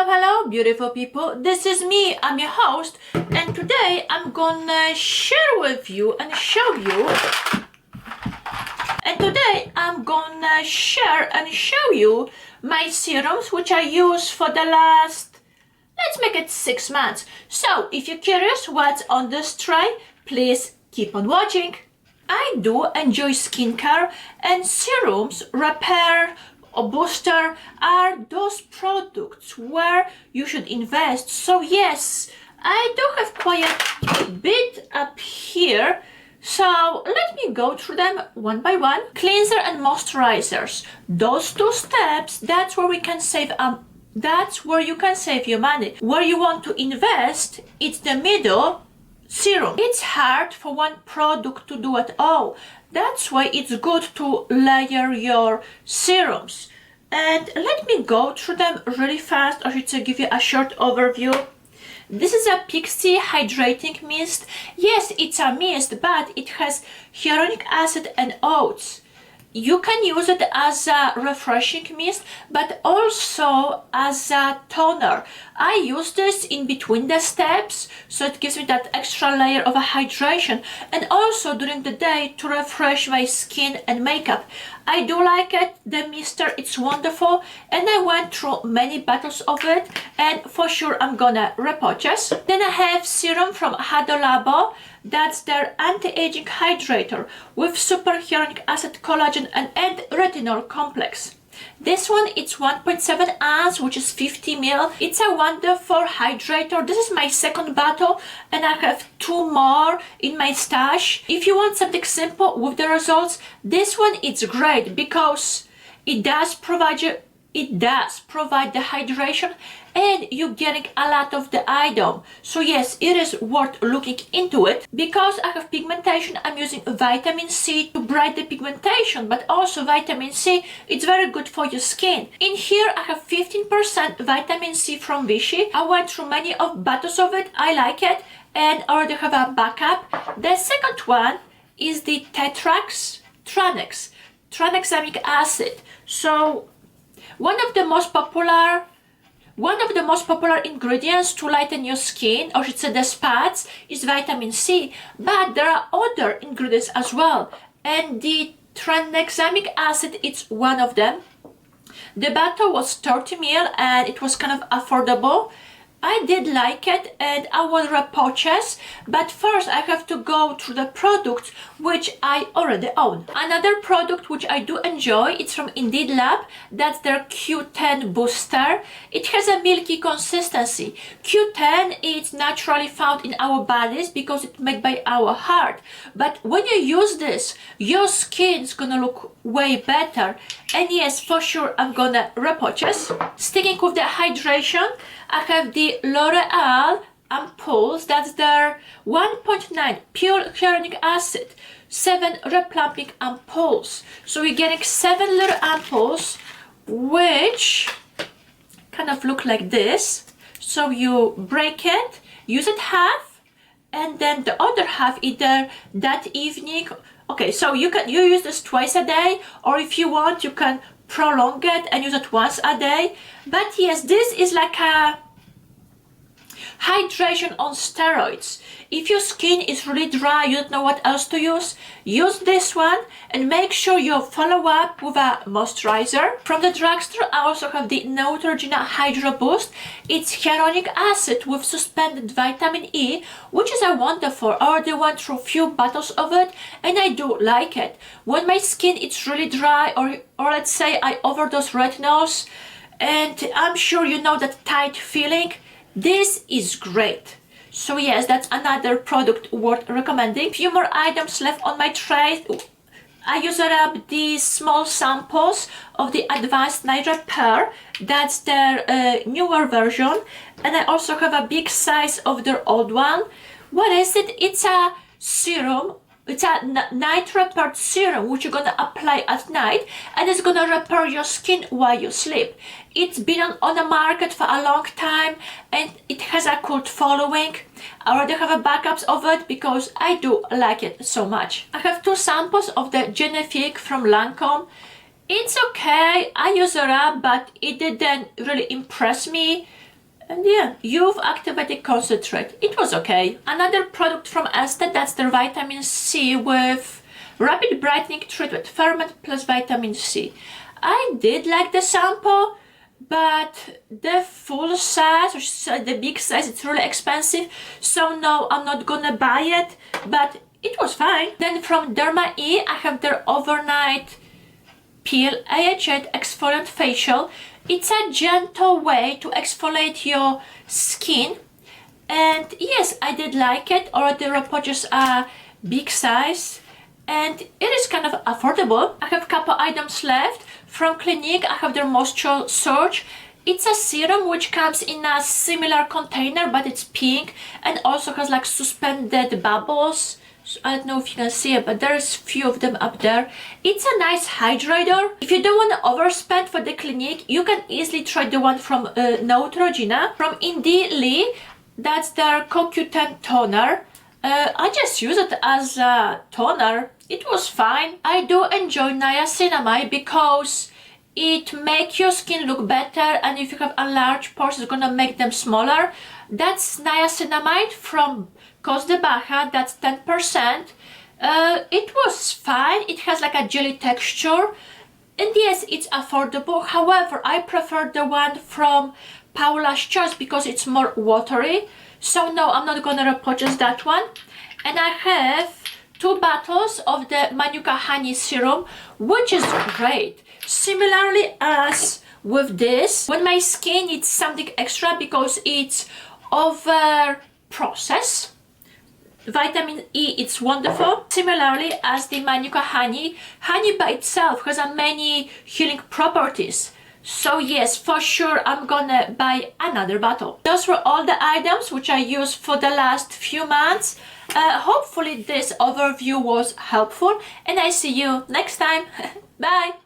Hello, beautiful people. This is me, I'm your host, and today I'm gonna share with you and show you. And today I'm gonna share and show you my serums, which I use for the last, let's make it 6 months. So if you're curious what's on this tray, please keep on watching. I do enjoy skincare, and serums, repair, or booster are those products where you should invest. So yes, I do have quite a bit up here, so let me go through them one by one. Cleanser and moisturizers, those two steps, that's where we can save that's where you can save your money. Where you want to invest, it's the middle. Serum. It's hard for one product to do it all. That's why it's good to layer your serums. And let me go through them really fast, or to give you a short overview. This is a Pixie Hydrating Mist. Yes, it's a mist, but it has hyaluronic acid and oats. You can use it as a refreshing mist, but also as a toner. I use this in between the steps, so it gives me that extra layer of a hydration, and also during the day to refresh my skin and makeup. I do like it, the mister, it's wonderful, and I went through many bottles of it, and for sure I'm gonna repurchase. Then I have serum from HADA LABO. That's their anti-aging hydrator with super hyaluronic acid, collagen and retinol complex. This one, it's 1.7 ounce, which is 50 ml. It's a wonderful hydrator. This is my second bottle, and I have 2 more in my stash. If you want something simple with the results, this one it's great because it does provide the hydration, and you're getting a lot of the iodine. So yes, it is worth looking into it. Because I have pigmentation, I'm using vitamin C to brighten the pigmentation, but also vitamin C, it's very good for your skin. In here I have 15% vitamin C from VICHY. I went through many of bottles of it, I like it, and I already have a backup. The second one is the Tetrax Tranex, Tranexamic acid. So one of the most popular ingredients to lighten your skin, or should say the spots, is vitamin C, but there are other ingredients as well, and the tranexamic acid is one of them. The bottle was 30 ml and it was kind of affordable. I did like it and I will repurchase, but first I have to go through the products which I already own. Another product which I do enjoy, it's from Indeed Lab. That's their Q10 Booster. It has a milky consistency. Q10 is naturally found in our bodies because it's made by our heart. But when you use this, your skin's gonna look way better. And yes, for sure I'm gonna repurchase. Sticking with the hydration, I have the L'Oreal Ampoules. That's their 1.9 pure hyaluronic acid, 7 replumping ampoules. So you're getting 7 little ampoules, which kind of look like this. So you break it, use it half, and then the other half either that evening. Okay, so you use this twice a day, or if you want, you can prolong it and use it once a day. But yes, this is like a hydration on steroids. If your skin is really dry, you don't know what else to use this one, and make sure you follow up with a moisturizer. From the drugstore, I also have the NEUTROGENA Hydro Boost. It's hyaluronic acid with suspended vitamin E, which is a wonderful. I already went through a few bottles of it and I do like it. When my skin is really dry, or let's say I overdose retinols, and I'm sure you know that tight feeling, this is great. So yes, that's another product worth recommending. Few more items left on my tray. I use up these small samples of the Advanced Night Repair. That's their newer version, and I also have a big size of their old one. What is it? It's a serum. It's a night repair serum which you're gonna apply at night, and it's gonna repair your skin while you sleep. It's been on the market for a long time and it has a cult following. I already have a backups of it because I do like it so much. I have 2 samples of the Genifique from LANCOME. It's okay, I use it up, but it didn't really impress me. And yeah, you've activated concentrate. It was okay. Another product from ESTEE, that's their vitamin C with rapid brightening treatment, Ferment plus vitamin C. I did like the sample, but the full size, or the big size, it's really expensive. So no, I'm not gonna buy it, but it was fine. Then from Derma E, I have their overnight peel AHA exfoliant facial. It's a gentle way to exfoliate your skin, and yes, I did like it. Already repurchased a big size, and it is kind of affordable. I have a couple items left. From Clinique, I have their Moisture Surge. It's a serum which comes in a similar container, but it's pink and also has like suspended bubbles. So I don't know if you can see it, but there's few of them up there. It's a nice hydrator. If you don't want to overspend for the Clinique, you can easily try the one from NEUTROGENA. From Indie Lee, that's their Q10 toner. I just use it as a toner. It was fine. I do enjoy niacinamide because it makes your skin look better, and if you have a large pores, it's gonna make them smaller. That's niacinamide from Cos de Baja, that's 10%. It was fine. It has like a jelly texture, and yes, it's affordable. However, I prefer the one from Paula's Choice because it's more watery. So no, I'm not gonna repurchase that one. And I have 2 bottles of the Manuka Honey Serum, which is great. Similarly as with this, when my skin needs something extra because it's over processed, vitamin E, it's wonderful. Similarly as the Manuka Honey, honey by itself has a many healing properties. So yes, for sure I'm gonna buy another bottle. Those were all the items which I used for the last few months. Hopefully this overview was helpful, and I see you next time. Bye!